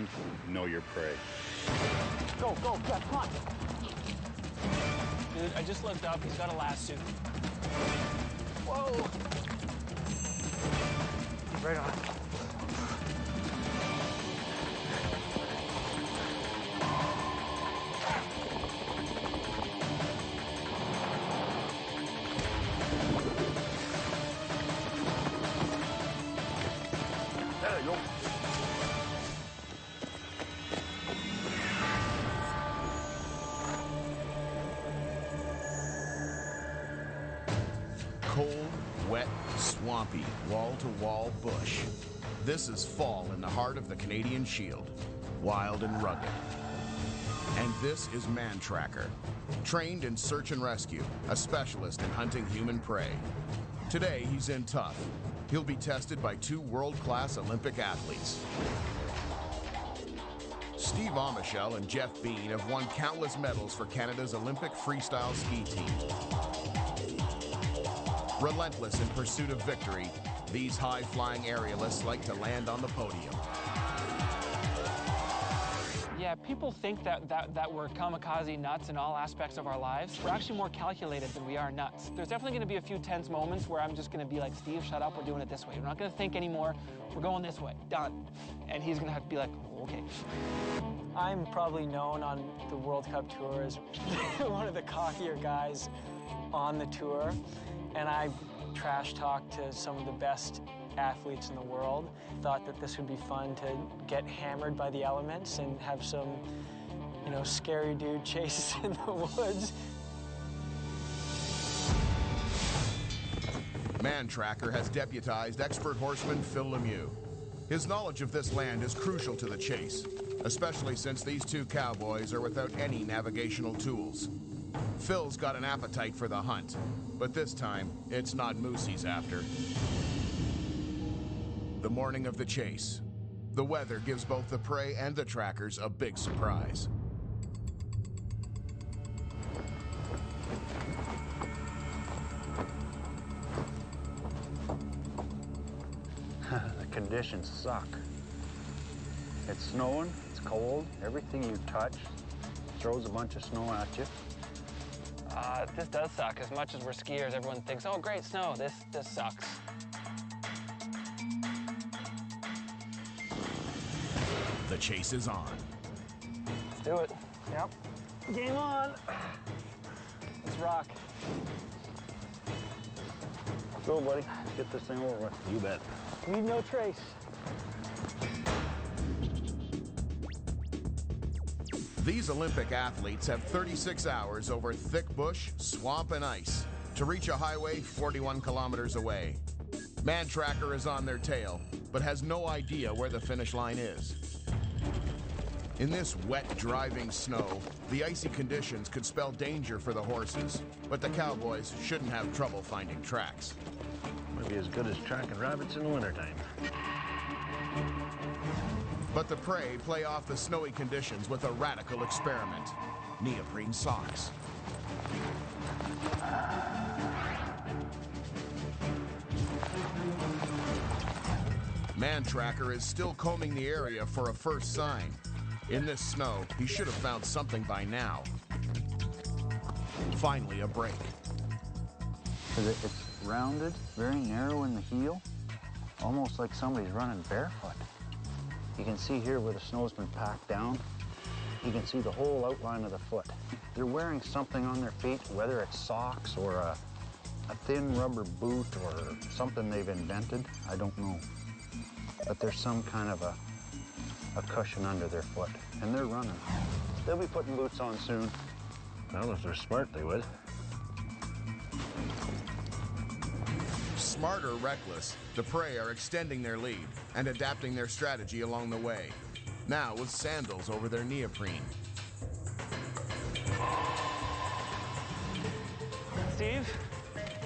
and know your prey. Go, Jeff, come on. Dude, I just looked up. He's got a lasso. Whoa. Right on. There you go. Cold, wet, swampy, wall-to-wall bush. This is fall in the heart of the Canadian Shield, wild and rugged. And this is Mantracker, trained in search and rescue, a specialist in hunting human prey. Today, he's in tough. He'll be tested by two world-class Olympic athletes. Steve Amichel and Jeff Bean have won countless medals for Canada's Olympic freestyle ski team. Relentless in pursuit of victory, these high-flying aerialists like to land on the podium. Yeah, people think that we're kamikaze nuts in all aspects of our lives. We're actually more calculated than we are nuts. There's definitely going to be a few tense moments where I'm just going to be like, Steve, shut up, we're doing it this way. We're not going to think anymore. We're going this way. Done. And he's going to have to be like, oh, okay. I'm probably known on the World Cup tour as one of the cockier guys on the tour, and I trash talked to some of the best athletes in the world. Thought that this would be fun to get hammered by the elements and have some, you know, scary dude chase in the woods. Mantracker has deputized expert horseman Phil Lemieux. His knowledge of this land is crucial to the chase, especially since these two cowboys are without any navigational tools. Phil's got an appetite for the hunt, but this time, it's not moose he's after. The morning of the chase. The weather gives both the prey and the trackers a big surprise. The conditions suck. It's snowing, it's cold, everything you touch throws a bunch of snow at you. This does suck. As much as we're skiers, everyone thinks, oh, great snow. This sucks. The chase is on. Let's do it. Yep. Game on. Let's rock. Go, buddy. Let's get this thing over with. You bet. Leave no trace. These Olympic athletes have 36 hours over thick bush, swamp, and ice to reach a highway 41 kilometers away. Mantracker is on their tail, but has no idea where the finish line is. In this wet, driving snow, the icy conditions could spell danger for the horses, but the cowboys shouldn't have trouble finding tracks. Might be as good as tracking rabbits in the wintertime. But the prey play off the snowy conditions with a radical experiment: neoprene socks. Mantracker is still combing the area for a first sign. In this snow, he should have found something by now. Finally, a break. It's rounded, very narrow in the heel, almost like somebody's running barefoot. You can see here where the snow's been packed down. You can see the whole outline of the foot. They're wearing something on their feet, whether it's socks or a thin rubber boot or something they've invented, I don't know. But there's some kind of a cushion under their foot, and they're running. They'll be putting boots on soon. Well, if they're smart, they would. Smart or reckless, the prey are extending their lead and adapting their strategy along the way, now with sandals over their neoprene. Steve,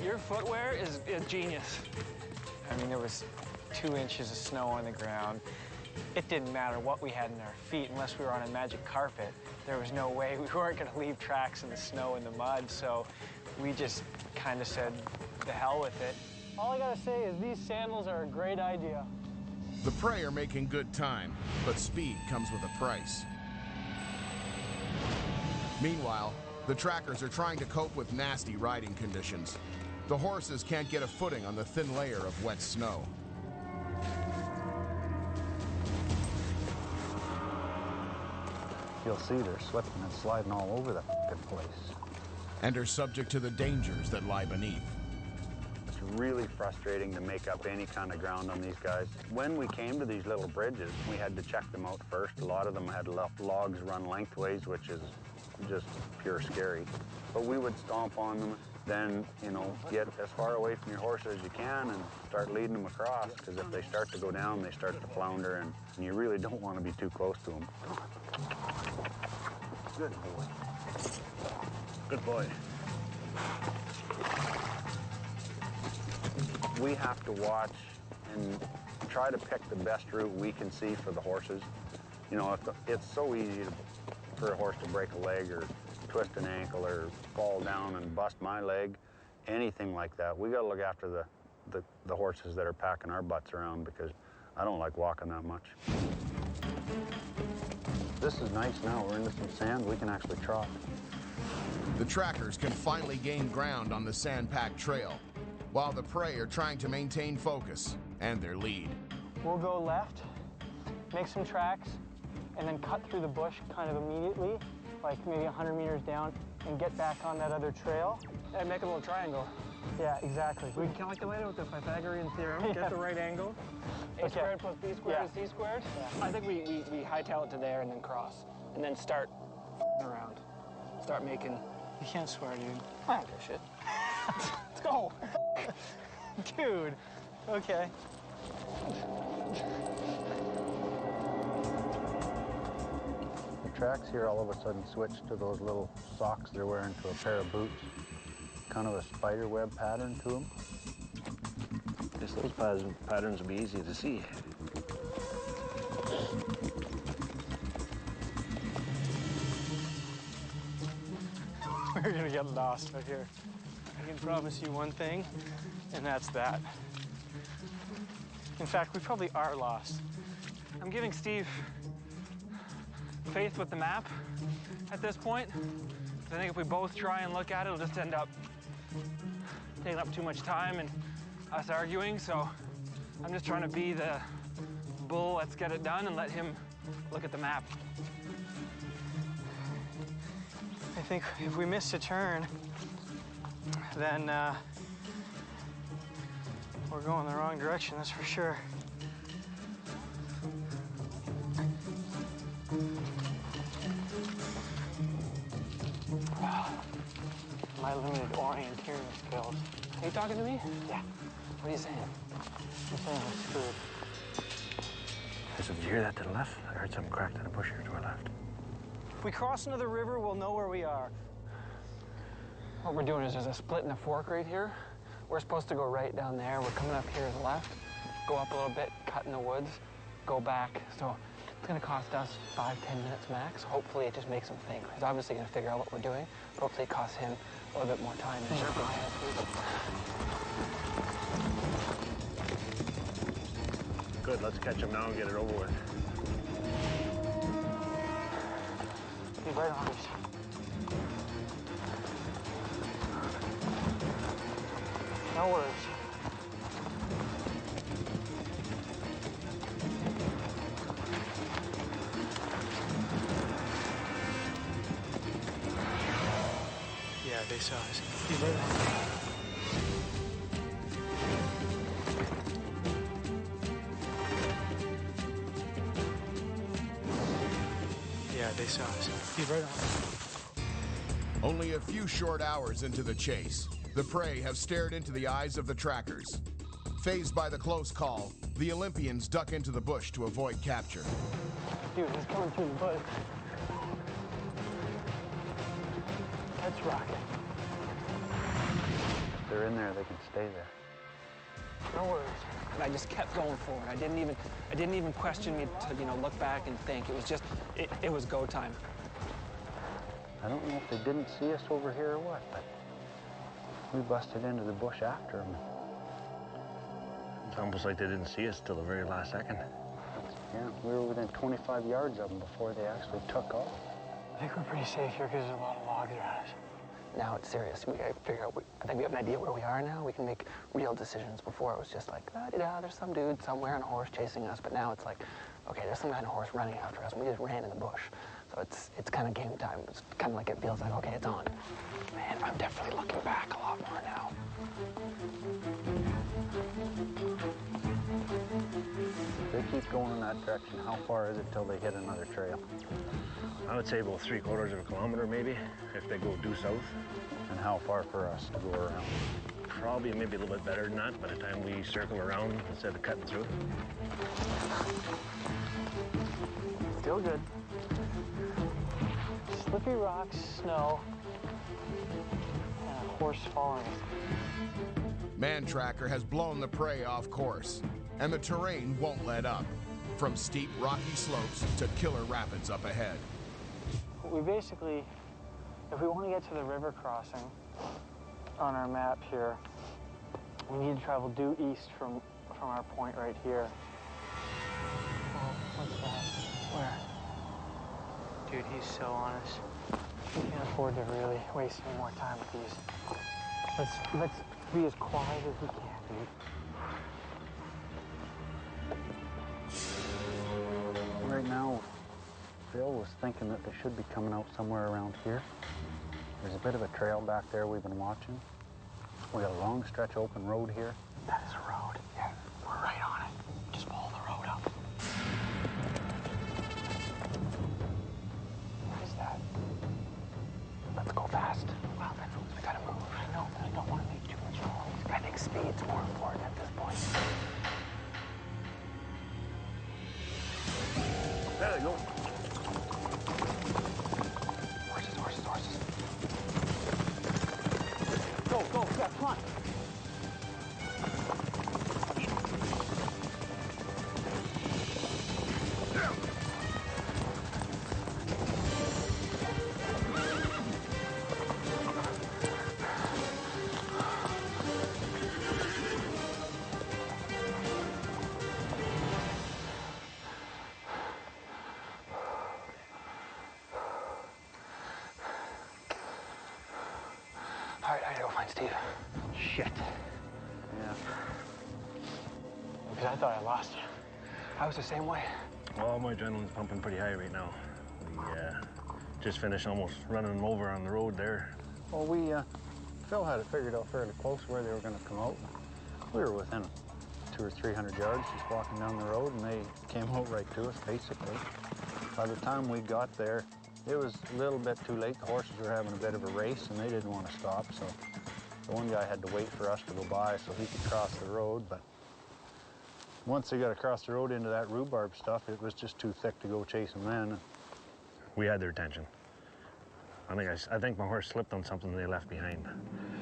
your footwear is genius. I mean, there was 2 inches of snow on the ground. It didn't matter what we had in our feet unless we were on a magic carpet. There was no way we weren't going to leave tracks in the snow and the mud, so we just kind of said, the hell with it. All I gotta say is these sandals are a great idea. The prey are making good time, but speed comes with a price. Meanwhile, the trackers are trying to cope with nasty riding conditions. The horses can't get a footing on the thin layer of wet snow. You'll see they're slipping and sliding all over the f***ing place. And are subject to the dangers that lie beneath. It's really frustrating to make up any kind of ground on these guys. When we came to these little bridges, we had to check them out first. A lot of them had logs run lengthways, which is just pure scary. But we would stomp on them, then, you know, get as far away from your horse as you can and start leading them across, because if they start to go down, they start to flounder, and you really don't want to be too close to them. Good boy. Good boy. We have to watch and try to pick the best route we can see for the horses. You know, it's so easy for a horse to break a leg or twist an ankle or fall down and bust my leg, anything like that. We got to look after the horses that are packing our butts around, because I don't like walking that much. This is nice now. We're into some sand. We can actually trot. The trackers can finally gain ground on the sand-packed trail, while the prey are trying to maintain focus and their lead. We'll go left, make some tracks, and then cut through the bush kind of immediately, like maybe 100 meters down, and get back on that other trail. And make a little triangle. Yeah, exactly. We can calculate it with the Pythagorean theorem, get the right angle. A squared plus b squared is c squared. Yeah. I think we hightail it to there and then cross. And then start around. Start making... You can't swear, dude. I don't give a shit. Let's go. Dude, okay. The tracks here all of a sudden switched to those little socks they're wearing to a pair of boots. Kind of a spider web pattern to them. Guess those patterns will be easy to see. We're gonna get lost right here. I can promise you one thing, and that's that. In fact, we probably are lost. I'm giving Steve faith with the map at this point. I think if we both try and look at it, it'll just end up taking up too much time and us arguing. So I'm just trying to be the bull, let's get it done, and let him look at the map. I think if we miss a turn, then we're going the wrong direction, that's for sure. My limited orienteering skills. Are you talking to me? Yeah. What are you saying? I'm saying we're screwed. Listen, did you hear that to the left? I heard something cracked in the bush here to our left. If we cross another river, we'll know where we are. What we're doing is there's a split in the fork right here. We're supposed to go right down there. We're coming up here to the left, go up a little bit, cut in the woods, go back. So it's gonna cost us 5-10 minutes max. Hopefully it just makes him think. He's obviously gonna figure out what we're doing. Hopefully it costs him a little bit more time. Good, let's catch him now and get it over with. Be right on us. No worries. Yeah, they saw us. Be right on us. Yeah, they saw us. Be right on us. Only a few short hours into the chase, the prey have stared into the eyes of the trackers. Fazed by the close call, the Olympians duck into the bush to avoid capture. Dude, he's coming through the bush. Let's rock it. If they're in there, they can stay there. No worries. And I just kept going forward. I didn't even question me to, you know, look back and think. It was just, it was go time. I don't know if they didn't see us over here or what, but we busted into the bush after them. It's almost like they didn't see us till the very last second. Yeah, we were within 25 yards of them before they actually took off. I think we're pretty safe here because there's a lot of logs around us. Now it's serious. We gotta figure out, I think we have an idea where we are now. We can make real decisions. Before it was just like, da-da-da, there's some dude somewhere on a horse chasing us. But now it's like, okay, there's some guy on a horse running after us. And we just ran in the bush. So it's kind of game time. It's kind of like it feels like, okay, it's on. Man, I'm definitely looking back a lot more now. They keep going in that direction. How far is it till they hit another trail? I would say about 3/4 of a kilometer, maybe, if they go due south. And how far for us to go around? Probably maybe a little bit better than that by the time we circle around instead of cutting through. Still good. Slippery rocks, snow, and a horse following us. Mantracker has blown the prey off course, and the terrain won't let up. From steep, rocky slopes to killer rapids up ahead. We basically, if we want to get to the river crossing on our map here, we need to travel due east from our point right here. Oh, what's that? Where? Dude, he's so on us. We can't afford to really waste any more time with these. Let's be as quiet as we can, dude. Right now, Phil was thinking that they should be coming out somewhere around here. There's a bit of a trail back there we've been watching. We got a long stretch open road here. That is a road. Yeah, we're right on it. Just follow the road up. What is that? Let's go fast. Well, then we gotta move. I know, but I don't want to make too much noise. I think speed's more important at this point. There they go. Horses, horses, horses. Go, go, yeah, come on. All right, I gotta go find Steve. Shit. Yeah. Because I thought I lost you. I was the same way. Well, my adrenaline's pumping pretty high right now. We just finished almost running them over on the road there. Well, Phil had it figured out fairly close where they were going to come out. We were within 200 or 300 yards just walking down the road, and they came out right to us, basically. By the time we got there, it was a little bit too late. The horses were having a bit of a race, and they didn't want to stop, so the one guy had to wait for us to go by so he could cross the road. But once they got across the road into that rhubarb stuff, it was just too thick to go chase them then. We had their attention. I think my horse slipped on something they left behind.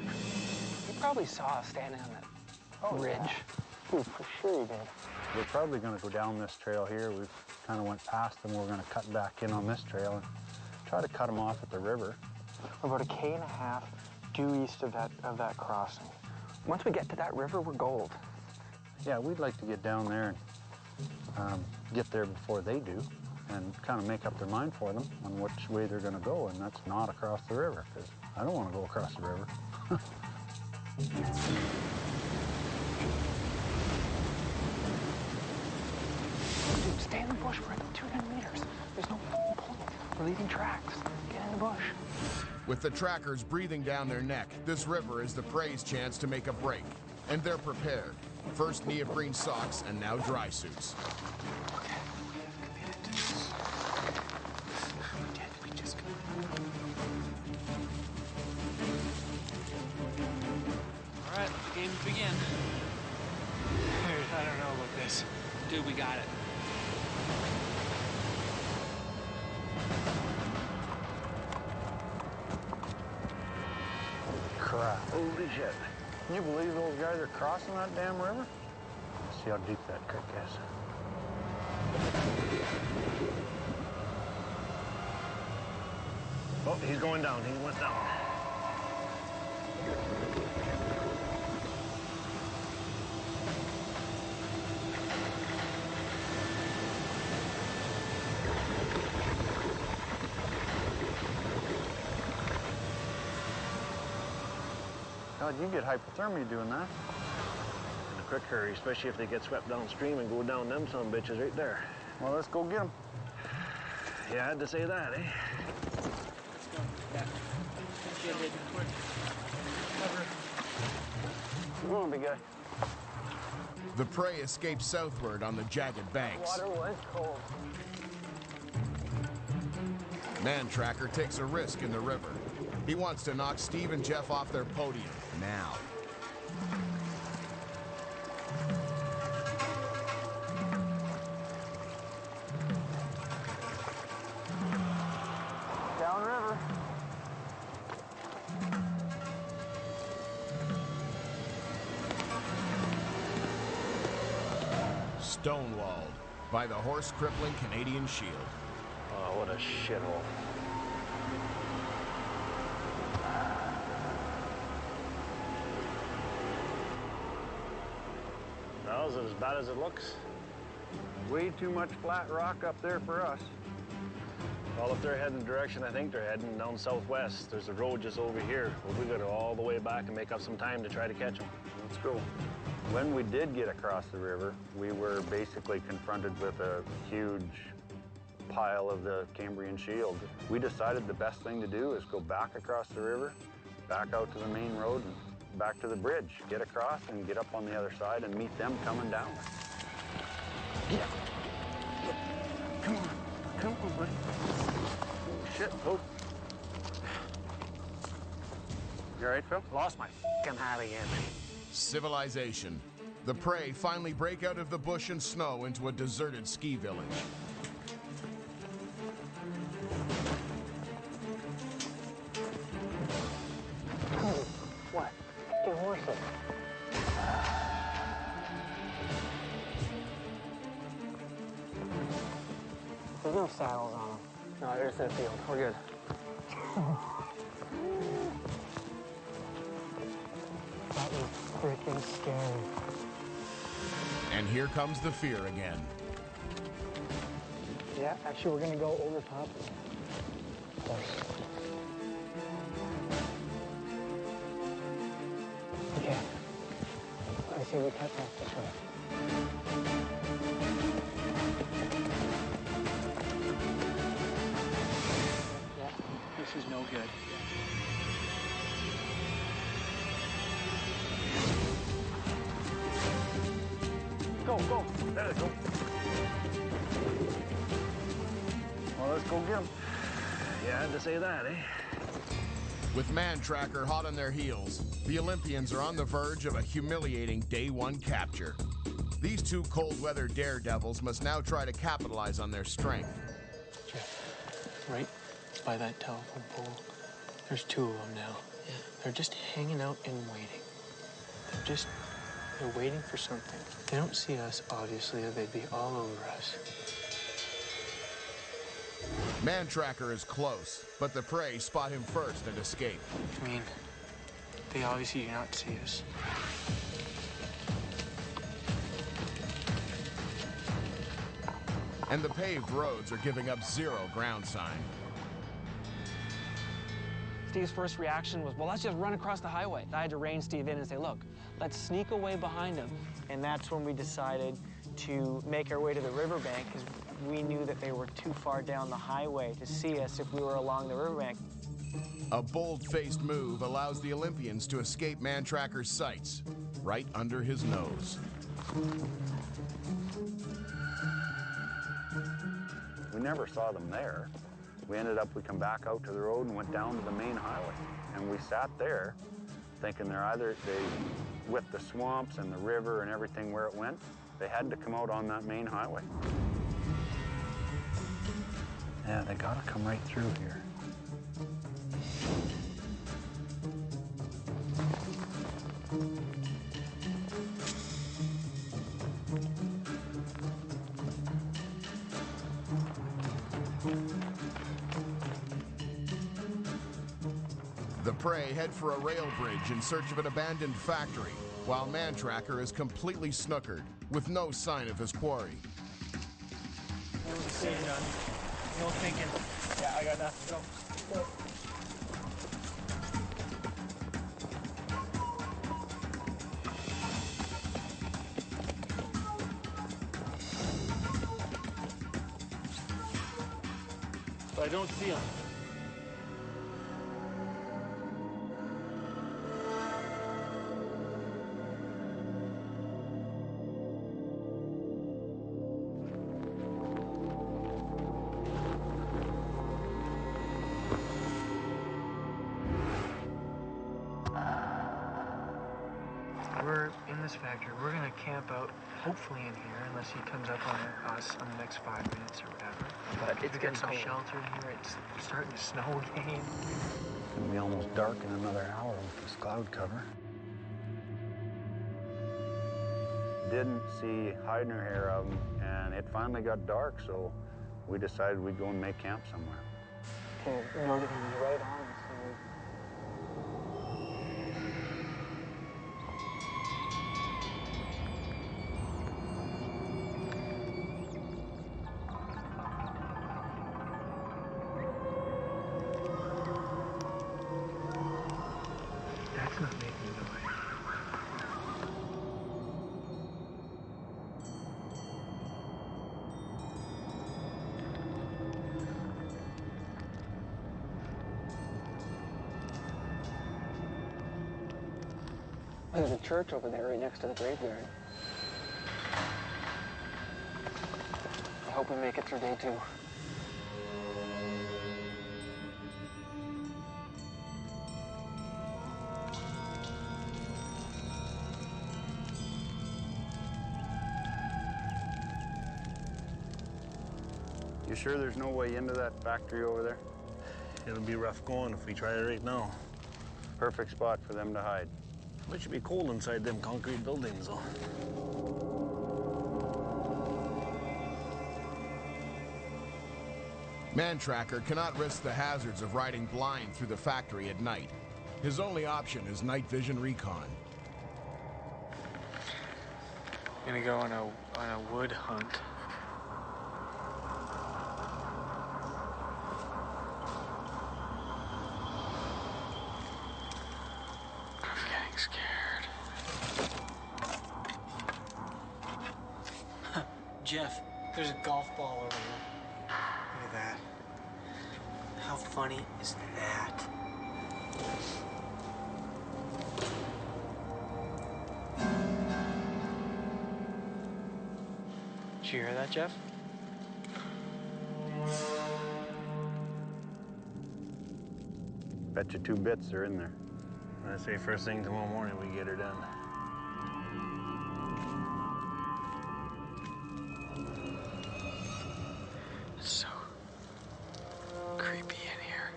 You probably saw us standing on that ridge. Dude, for sure you did. We're probably going to go down this trail here. We've kind of went past them. We're going to cut back in on this trail and try to cut them off at the river. We're about 1.5 km due east of that crossing. Once we get to that river, we're gold. Yeah, we'd like to get down there and get there before they do and kind of make up their mind for them on which way they're going to go, and that's not across the river, because I don't want to go across the river. Dude, stay in the bush for 200 meters. There's no point. We're leaving tracks. Get in the bush. With the trackers breathing down their neck, this river is the prey's chance to make a break. And they're prepared. First neoprene socks and now dry suits. Okay, we have committed to this. We did, we just All right, let the games begin. Dude, I don't know about this. Dude, we got it. Crap. Holy shit. Can you believe those guys are crossing that damn river? Let's see how deep that creek is. Oh, he's going down. He went down. God, you get hypothermia doing that. In a quick hurry, especially if they get swept downstream and go down them some bitches right there. Well, let's go get them. Yeah, I had to say that, eh? Come on, big guy. The prey escapes southward on the jagged banks. Water was cold. Mantracker takes a risk in the river. He wants to knock Steve and Jeff off their podium now. Downriver. Stonewalled by the horse-crippling Canadian Shield. Oh, what a shithole. Well, is it as bad as it looks? Way too much flat rock up there for us. Well, if they're heading the direction I think they're heading, down southwest, there's a road just over here. Well, we got to go all the way back and make up some time to try to catch them. Let's go. When we did get across the river, we were basically confronted with a huge pile of the Cambrian Shield. We decided the best thing to do is go back across the river, back out to the main road, and back to the bridge. Get across and get up on the other side and meet them coming down. Yeah. Come on. Come on, buddy. Oh, shit. Oh. You all right, Phil? Lost my f***ing hat again. Civilization. The prey finally break out of the bush and snow into a deserted ski village. What? F***ing horses. There's no saddles on them. No, they're just in the field. We're good. That was freaking scary. And here comes the fear again. Yeah, actually, we're gonna go over top of them. Okay. I see we cut off this way. Yeah, this is no good. Go, go. There they go. Well, let's go get them. Yeah, I had to say that, eh? With Mantracker hot on their heels, the Olympians are on the verge of a humiliating day one capture. These two cold-weather daredevils must now try to capitalize on their strength. Jeff, right by that telephone pole, there's two of them now. Yeah. They're just hanging out and waiting. They're waiting for something. If they don't see us, obviously, they'd be all over us. Mantracker is close, but the prey spot him first and escape. I mean, they obviously do not see us. And the paved roads are giving up zero ground sign. Steve's first reaction was, well, let's just run across the highway. I had to rein Steve in and say, look, let's sneak away behind him. And that's when we decided to make our way to the riverbank because we knew that they were too far down the highway to see us if we were along the riverbank. A bold-faced move allows the Olympians to escape Mantracker's sights, right under his nose. We never saw them there. We ended up, we come back out to the road and went down to the main highway. And we sat there thinking with the swamps and the river and everything where it went, they had to come out on that main highway. Yeah, they gotta come right through here. The prey head for a rail bridge in search of an abandoned factory, while Mantracker is completely snookered, with no sign of his quarry. No thinking. Yeah, I got nothing. Go. I don't see him. We're in this factory. We're gonna camp out, hopefully in here, unless he comes up on us in the next 5 minutes or whatever. But it's we getting got some cold. shelter in here. It's starting to snow again. It's gonna be almost dark in another hour with this cloud cover. Didn't see hide nor hair of them, and it finally got dark, so we decided we'd go and make camp somewhere. Okay, noted he's right on us. That's not making a noise. There's a church over there right next to the graveyard. I hope we make it through day 2. You sure there's no way into that factory over there? It'll be rough going if we try it right now. Perfect spot for them to hide. It should be cold inside them concrete buildings, though. Mantracker cannot risk the hazards of riding blind through the factory at night. His only option is night vision recon. Gonna go on a wood hunt. I'm getting scared. Jeff, there's a golf ball over here. Look at that. How funny is that? Did you hear that, Jeff? Bet you 2 bits are in there. I say first thing tomorrow morning we get her done. It's so creepy in here.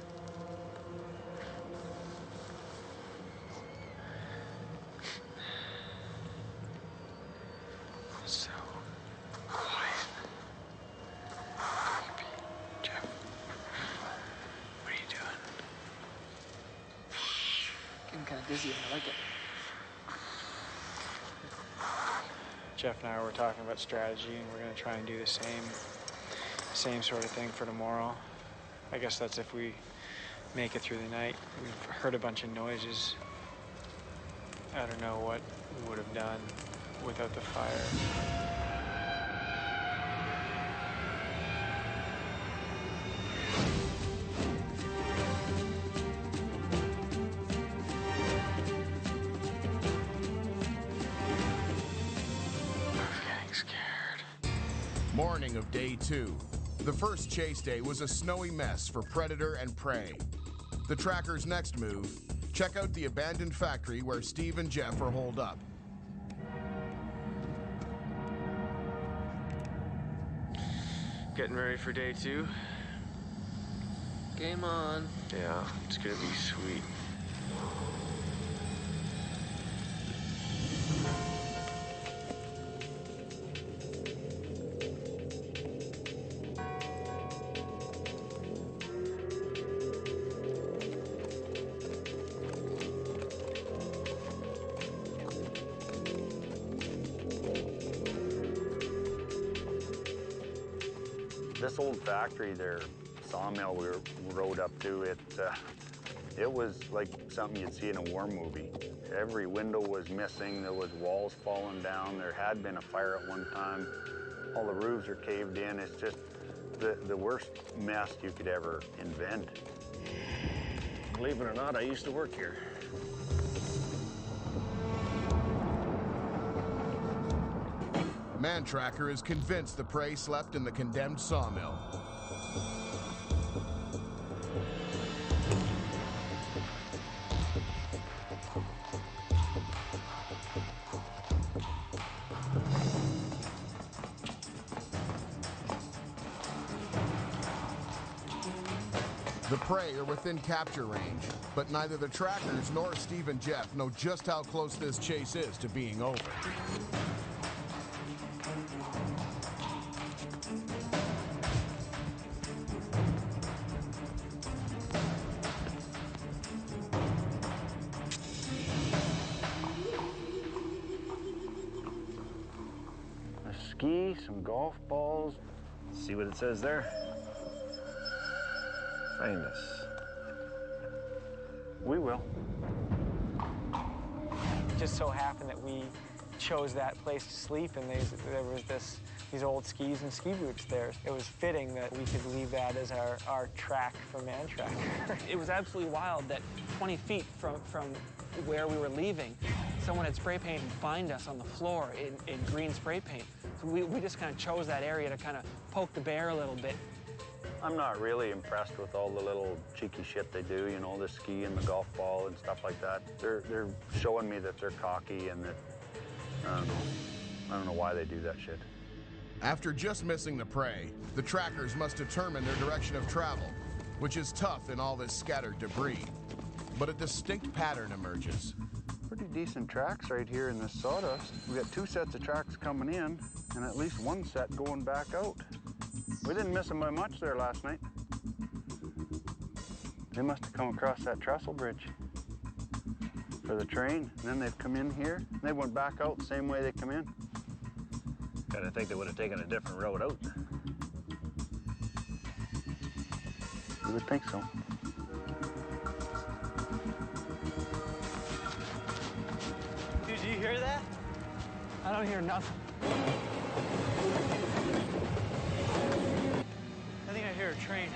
So quiet. Creepy. Jeff, what are you doing? Getting kind of dizzy. I like it. Jeff and I were talking about strategy, and we're gonna try and do the same sort of thing for tomorrow. I guess that's if we make it through the night. We've heard a bunch of noises. I don't know what we would have done without the fire. Morning of day 2. The first chase day was a snowy mess for predator and prey. The tracker's next move, check out the abandoned factory where Steve and Jeff are holed up. Getting ready for day 2? Game on. Yeah, it's gonna be sweet. This old factory there, sawmill we rode up to, it was like something you'd see in a war movie. Every window was missing, there was walls falling down, there had been a fire at one time. All the roofs are caved in. It's just the worst mess you could ever invent. Believe it or not, I used to work here. Mantracker is convinced the prey slept in the condemned sawmill. The prey are within capture range, but neither the trackers nor Steve and Jeff know just how close this chase is to being over. A ski, some golf balls. See what it says there? Find us. We will. It just so happened that we chose that place to sleep, and there was these old skis and ski boots there. It was fitting that we could leave that as our track for Mantracker. It was absolutely wild that 20 feet from where we were leaving, someone had spray painted and find us on the floor in green spray paint. So we just kind of chose that area to kind of poke the bear a little bit. I'm not really impressed with all the little cheeky shit they do, you know, the ski and the golf ball and stuff like that. They're showing me that they're cocky and that, I don't know why they do that shit. After just missing the prey, the trackers must determine their direction of travel, which is tough in all this scattered debris. But a distinct pattern emerges. Pretty decent tracks right here in this sawdust. We got 2 sets of tracks coming in and at least 1 set going back out. We didn't miss them by much there last night. They must have come across that trestle bridge for the train, and then they've come in here. And they went back out the same way they come in. Kind of think they would have taken a different road out. You would think so. Dude, do you hear that? I don't hear nothing. I think I hear a train.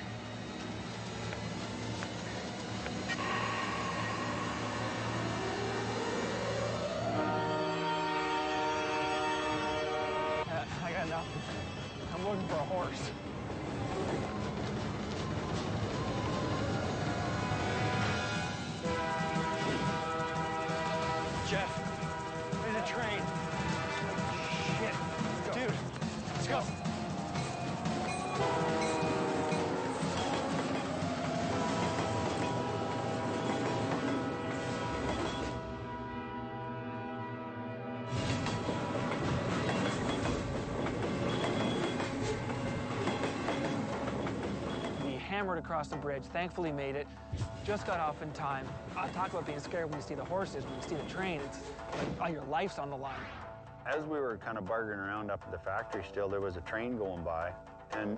I got nothing. I'm looking for a horse. Jeff, there's a train. Shit. Dude, let's go. We hammered across the bridge, thankfully made it, just got off in time. Talk about being scared when you see the horses, when you see the train, it's like all your life's on the line. As we were kind of bargaining around up at the factory still, there was a train going by, and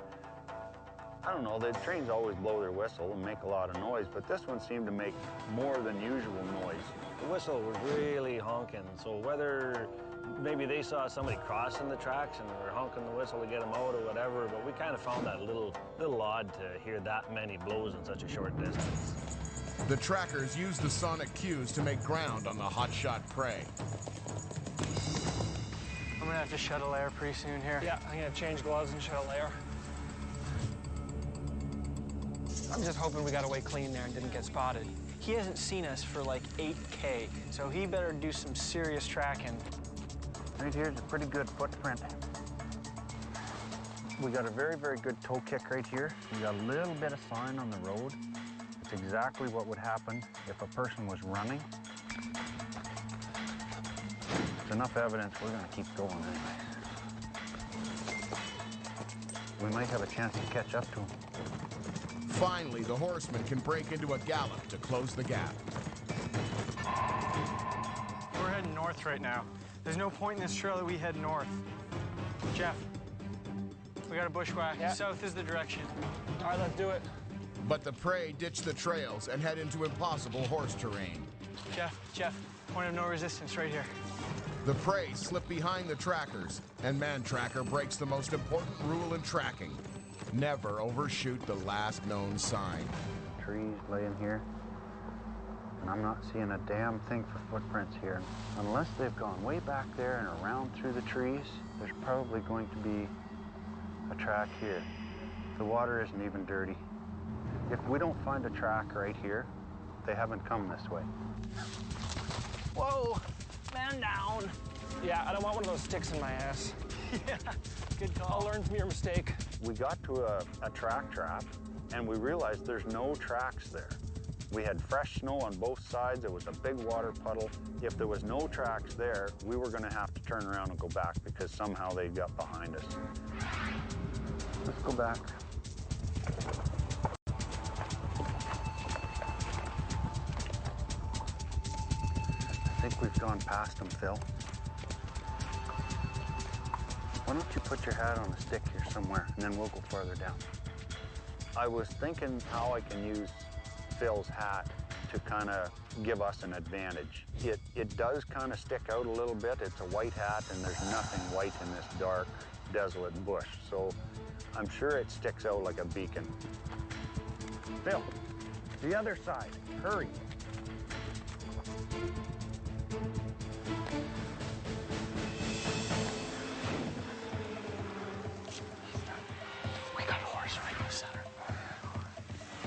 I don't know, the trains always blow their whistle and make a lot of noise, but this one seemed to make more than usual noise. The whistle was really honking, so whether maybe they saw somebody crossing the tracks and they were honking the whistle to get them out or whatever, but we kind of found that a little odd to hear that many blows in such a short distance. The trackers use the sonic cues to make ground on the hotshot prey. I'm gonna have to shut a layer pretty soon here. Yeah, I'm gonna change gloves and shut a layer. I'm just hoping we got away clean there and didn't get spotted. He hasn't seen us for like 8K, so he better do some serious tracking. Right here's a pretty good footprint. We got a very, very good toe kick right here. We got a little bit of sign on the road. It's exactly what would happen if a person was running. It's enough evidence, we're gonna keep going anyway. We might have a chance to catch up to him. Finally, the horseman can break into a gallop to close the gap. We're heading north right now. There's no point in this trail that we head north. Jeff, we got a bushwhack. Yeah. South is the direction. All right, let's do it. But the prey ditch the trails and head into impossible horse terrain. Jeff, point of no resistance right here. The prey slip behind the trackers, and Mantracker breaks the most important rule in tracking. Never overshoot the last known sign. Trees laying here, and I'm not seeing a damn thing for footprints here. Unless they've gone way back there and around through the trees, there's probably going to be a track here. The water isn't even dirty. If we don't find a track right here, they haven't come this way. Whoa, man down. Yeah, I don't want one of those sticks in my ass. Yeah, good call. I'll learn from your mistake. We got to a track trap, and we realized there's no tracks there. We had fresh snow on both sides. It was a big water puddle. If there was no tracks there, we were going to have to turn around and go back because somehow they got behind us. Let's go back. I think we've gone past them, Phil. Why don't you put your hat on a stick here somewhere, and then we'll go farther down. I was thinking how I can use Phil's hat to kind of give us an advantage. It does kind of stick out a little bit. It's a white hat, and there's nothing white in this dark, desolate bush. So I'm sure it sticks out like a beacon. Phil, the other side, hurry. We got a horse right in the center.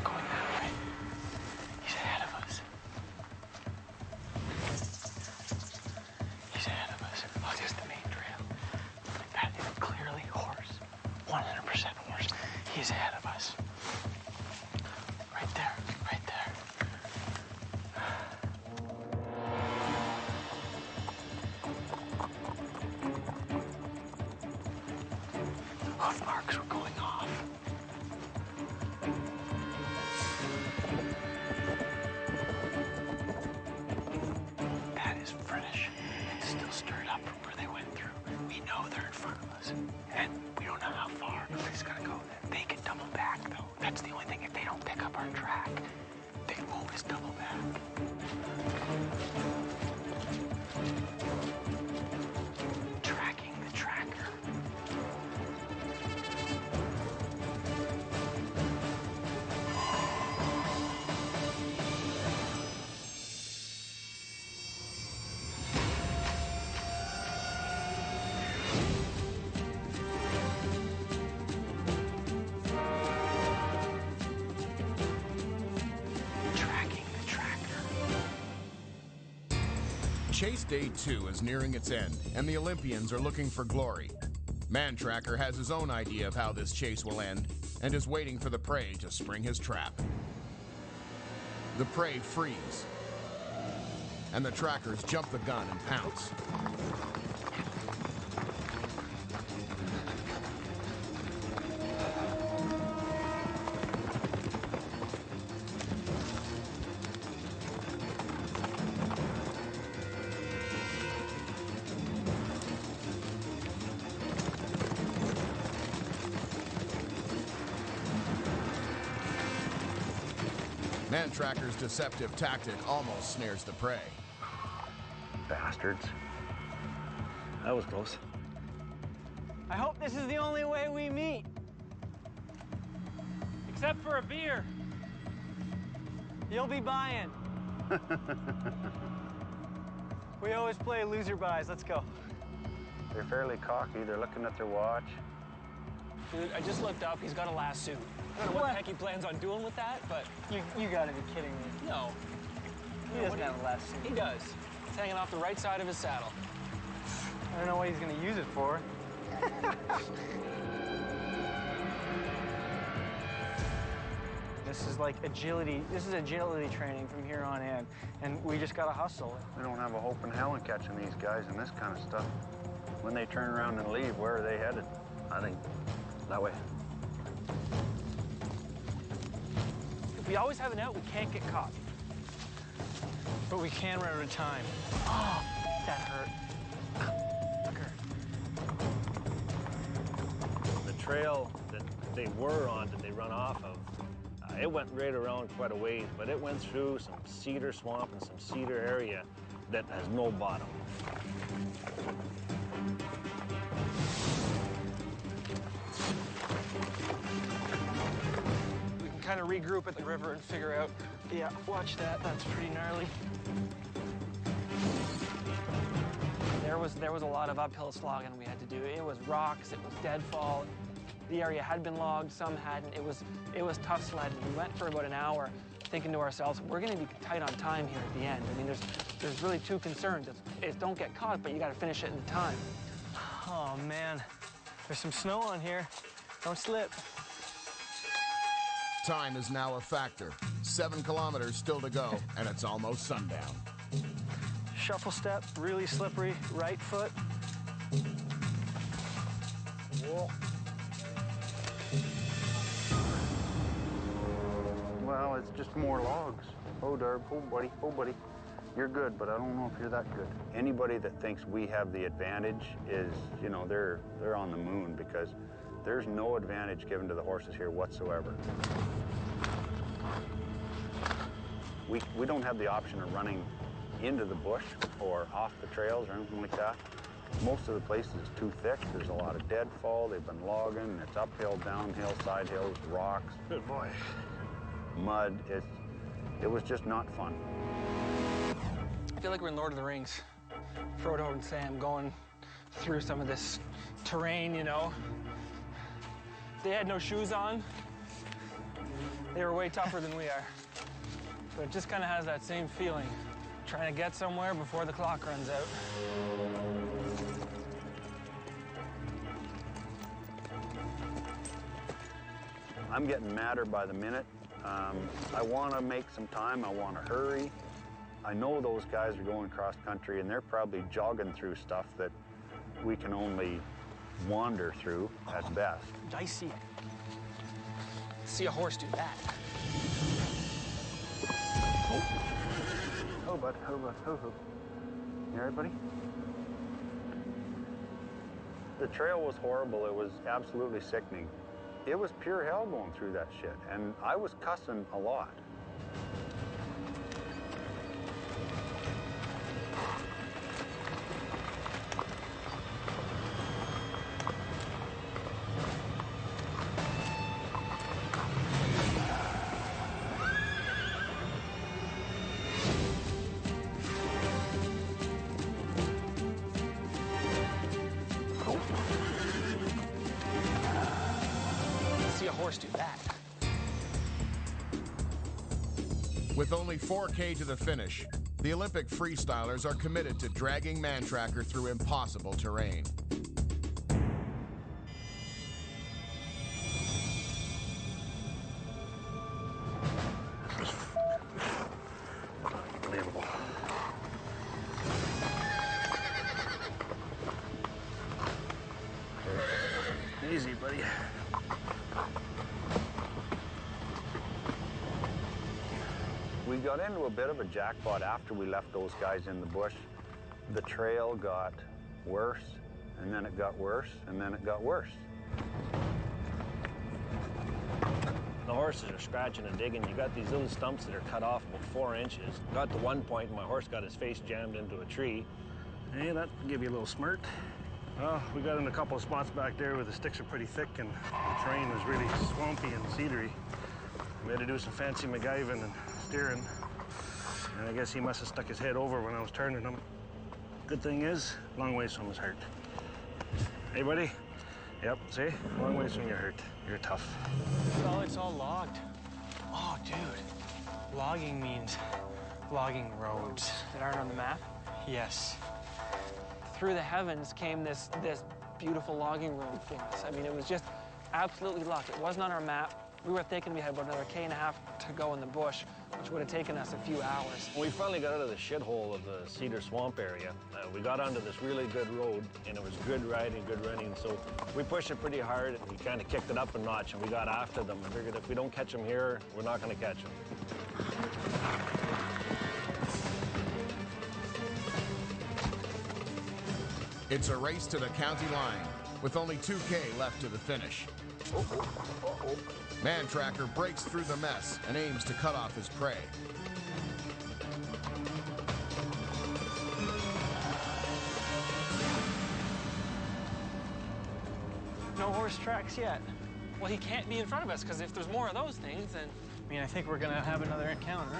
Going that way. He's ahead of us. He's ahead of us. Oh, just the main trail. That is clearly horse. 100% horse. He's ahead of us. Right there. Right there. Hoof marks were going off. That is fresh. It's still stirred up from where they went through. We know they're in front of us, and we don't know how far. Nobody's gonna go. They can double back, though. That's the only thing. If they don't pick up our track, they always double back. Tracking the tracker. Tracking the tracker. Chase Day 2 is nearing its end, and the Olympians are looking for glory. Mantracker has his own idea of how this chase will end, and is waiting for the prey to spring his trap. The prey freeze, and the trackers jump the gun and pounce. Mantracker's deceptive tactic almost snares the prey. Bastards. That was close. I hope this is the only way we meet. Except for a beer. You'll be buying. We always play loser buys. Let's go. They're fairly cocky. They're looking at their watch. Dude, I just looked up. He's got a lasso. I don't know what the heck he plans on doing with that, but You gotta be kidding me. no. He doesn't have a lasso. He does. It's hanging off the right side of his saddle. I don't know what he's gonna use it for. This is like agility. This is agility training from here on in, and we just gotta hustle. We don't have a hope in hell in catching these guys and this kind of stuff. When they turn around and leave, where are they headed? I think that way. If we always have an out, we can't get caught. But we can run out of time. Oh, that hurt. The trail that they were on, that they run off of, it went right around quite a ways, but it went through some cedar swamp and some cedar area that has no bottom. We can kind of regroup at the river and figure out. Yeah, watch that. That's pretty gnarly. There was a lot of uphill slogging we had to do. It was rocks, it was deadfall. The area had been logged, some hadn't. It was tough sledding. We went for about an hour thinking to ourselves, we're gonna be tight on time here at the end. I mean, there's really two concerns. It's don't get caught, but you gotta finish it in the time. Oh man, there's some snow on here. Don't slip. Time is now a factor. 7 kilometers still to go, and it's almost sundown. Shuffle step, really slippery, right foot. Whoa. Well, it's just more logs. Oh, Darb, oh, buddy, you're good, but I don't know if you're that good. Anybody that thinks we have the advantage is, you know, they're on the moon, because there's no advantage given to the horses here whatsoever. We don't have the option of running into the bush or off the trails or anything like that. Most of the places is too thick. There's a lot of deadfall. They've been logging. It's uphill, downhill, side hills, rocks. Good boy. Mud. It was just not fun. I feel like we're in Lord of the Rings. Frodo and Sam going through some of this terrain, you know. They had no shoes on. They were way tougher than we are. But it just kind of has that same feeling. Trying to get somewhere before the clock runs out. I'm getting madder by the minute. I want to make some time. I want to hurry. I know those guys are going cross country, and they're probably jogging through stuff that we can only wander through at best. Dicey. See a horse do that. Oh, bud, oh, bud, oh, oh. You all right, buddy? The trail was horrible. It was absolutely sickening. It was pure hell going through that shit, and I was cussing a lot. See a horse do that. With only 4K to the finish, the Olympic freestylers are committed to dragging Mantracker through impossible terrain. Unbelievable. Easy, buddy. We got into a bit of a jackpot after we left those guys in the bush. The trail got worse, and then it got worse, and then it got worse. The horses are scratching and digging. You got these little stumps that are cut off about 4 inches. Got to one point, and my horse got his face jammed into a tree. Hey, that'll give you a little smirk. Well, we got in a couple of spots back there where the sticks are pretty thick and the terrain was really swampy and cedary. We had to do some fancy MacGyving and steering. And I guess he must have stuck his head over when I was turning him. Good thing is, long ways from his hurt. Hey, buddy? Yep, see? Long ways from your hurt. You're tough. Well, it's all logged. Oh, dude. Logging means logging roads. That aren't on the map. Yes. Through the heavens came this beautiful logging road for us. I mean, it was just absolutely luck. It wasn't on our map. We were thinking we had about another K and a half to go in the bush, which would have taken us a few hours. When we finally got out of the shithole of the Cedar Swamp area, we got onto this really good road, and it was good riding, good running. So we pushed it pretty hard, and we kind of kicked it up a notch, and we got after them. I figured if we don't catch them here, we're not going to catch them. It's a race to the county line, with only 2K left to the finish. Mantracker breaks through the mess and aims to cut off his prey. No horse tracks yet. Well, he can't be in front of us, because if there's more of those things, then... I mean, I think we're gonna have another encounter.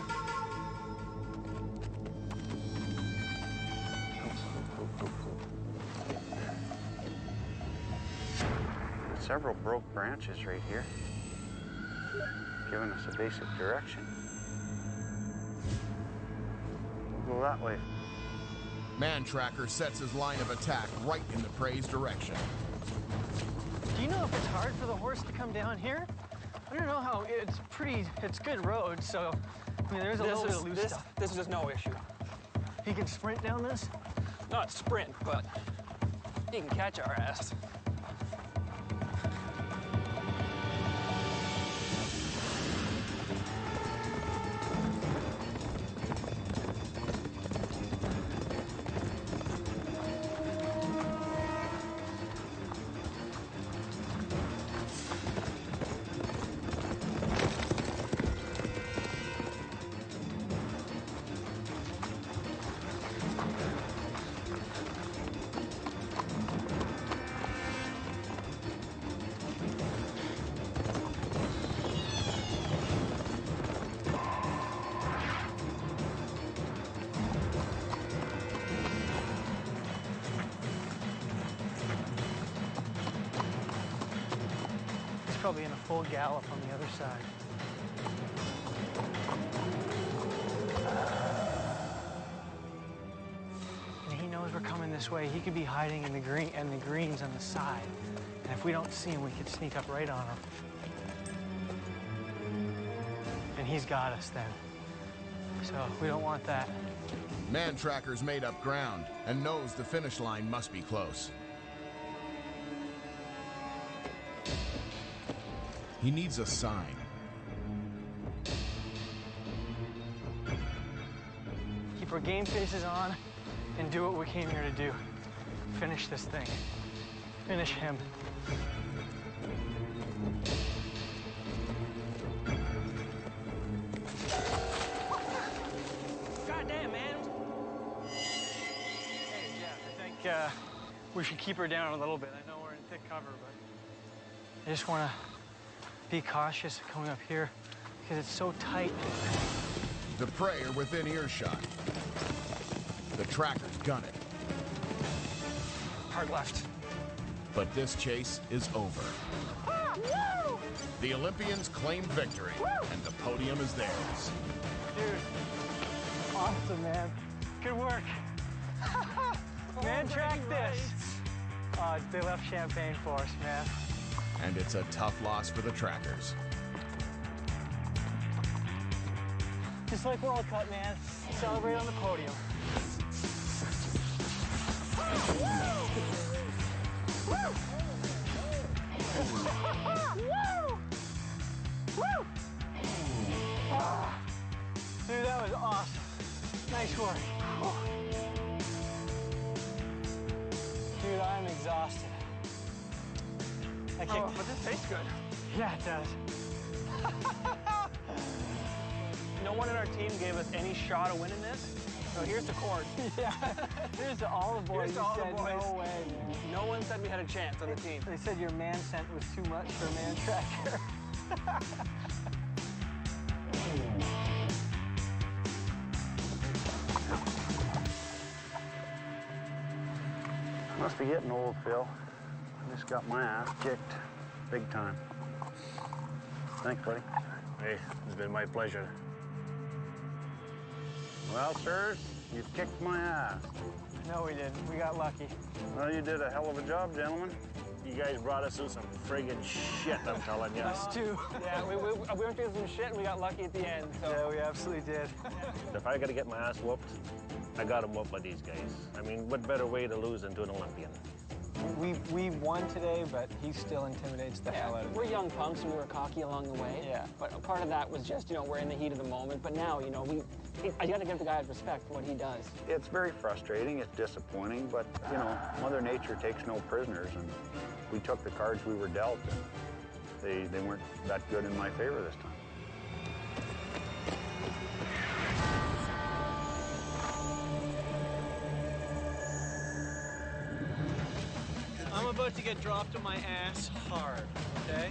Several broke branches right here, giving us a basic direction. We'll go that way. Mantracker sets his line of attack right in the prey's direction. Do you know if it's hard for the horse to come down here? I don't know how, it's good road, so, I mean, there's a little bit of loose stuff. This is just no issue. He can sprint down this? Not sprint, but he can catch our ass. Probably in a full gallop on the other side. And he knows we're coming this way. He could be hiding in the greens on the side. And if we don't see him, we could sneak up right on him. And he's got us then. So we don't want that. Mantracker's made up ground and knows the finish line must be close. He needs a sign. Keep our game faces on and do what we came here to do. Finish this thing. Finish him. Goddamn, man. Hey, Jeff, I think we should keep her down a little bit. I know we're in thick cover, but I just want to be cautious coming up here because it's so tight. The prey are within earshot. The trackers gun it. Hard left. But this chase is over. The Olympians claim victory, and the podium is theirs. Dude, awesome, man. Good work. Man, track this. They left champagne for us, man. And it's a tough loss for the trackers. Just like World Cup, man. Celebrate on the podium. Dude, that was awesome. Nice work. Dude, I'm exhausted. I kicked. But this tastes good. Yeah, it does. No one in our team gave us any shot of winning this. So here's the cord. Yeah. Here's to all the boys Here's to who all the said boys. no way, man. No one said we had a chance on the team. They said your man scent was too much for Mantracker. Must be getting old, Phil. I just got my ass kicked big time. Thanks, buddy. Hey, it's been my pleasure. Well, sirs, you kicked my ass. No, we didn't. We got lucky. Well, you did a hell of a job, gentlemen. You guys brought us through some friggin' shit, I'm telling you. Us too. Yeah, we went through some shit and we got lucky at the end. So. Yeah, we absolutely did. If I gotta get my ass whooped, I got him whooped by these guys. I mean, what better way to lose than to an Olympian? We won today, but he still intimidates the hell out of me. We're young punks and we were cocky along the way. Yeah. But part of that was just, we're in the heat of the moment. But now, I got to give the guy respect for what he does. It's very frustrating, it's disappointing, but, Mother Nature takes no prisoners, and we took the cards we were dealt, and they weren't that good in my favor this time. I'm I'm about to get dropped on my ass hard, okay?